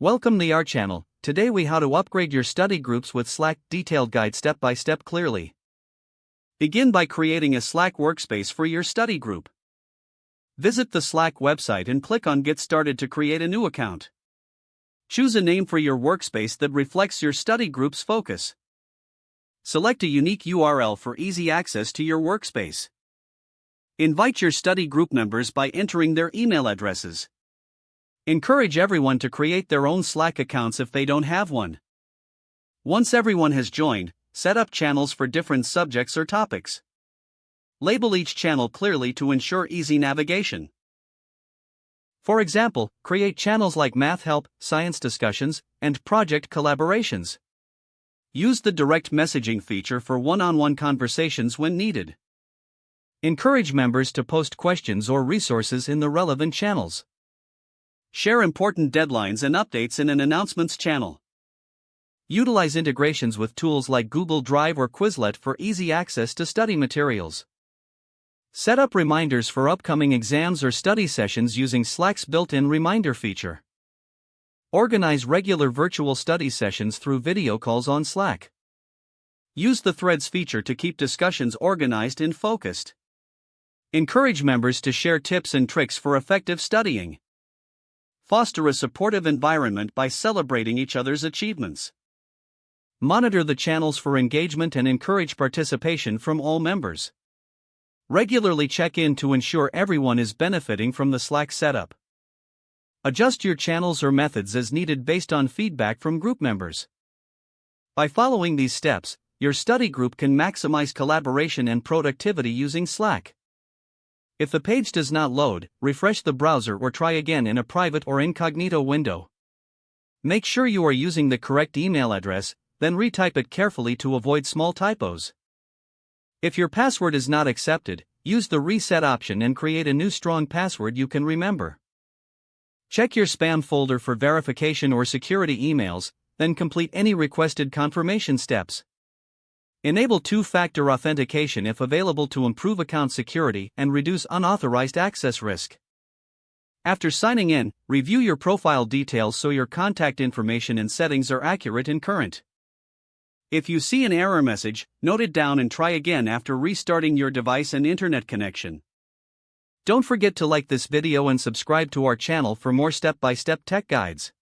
Welcome to our channel. Today we how to upgrade your study groups with Slack detailed guide step by step clearly. Begin by creating a Slack workspace for your study group. Visit the Slack website and click on Get Started to create a new account. Choose a name for your workspace that reflects your study group's focus. Select a unique URL for easy access to your workspace. Invite your study group members by entering their email addresses. Encourage everyone to create their own Slack accounts if they don't have one. Once everyone has joined, set up channels for different subjects or topics. Label each channel clearly to ensure easy navigation. For example, create channels like Math Help, Science Discussions, and Project Collaborations. Use the direct messaging feature for one-on-one conversations when needed. Encourage members to post questions or resources in the relevant channels. Share important deadlines and updates in an announcements channel. Utilize integrations with tools like Google Drive or Quizlet for easy access to study materials. Set up reminders for upcoming exams or study sessions using Slack's built-in reminder feature. Organize regular virtual study sessions through video calls on Slack. Use the Threads feature to keep discussions organized and focused. Encourage members to share tips and tricks for effective studying. Foster a supportive environment by celebrating each other's achievements. Monitor the channels for engagement and encourage participation from all members. Regularly check in to ensure everyone is benefiting from the Slack setup. Adjust your channels or methods as needed based on feedback from group members. By following these steps, your study group can maximize collaboration and productivity using Slack. If the page does not load, refresh the browser or try again in a private or incognito window. Make sure you are using the correct email address, then retype it carefully to avoid small typos. If your password is not accepted, use the reset option and create a new strong password you can remember. Check your spam folder for verification or security emails, then complete any requested confirmation steps. Enable two-factor authentication if available to improve account security and reduce unauthorized access risk. After signing in, review your profile details so your contact information and settings are accurate and current. If you see an error message, note it down and try again after restarting your device and internet connection. Don't forget to like this video and subscribe to our channel for more step-by-step tech guides.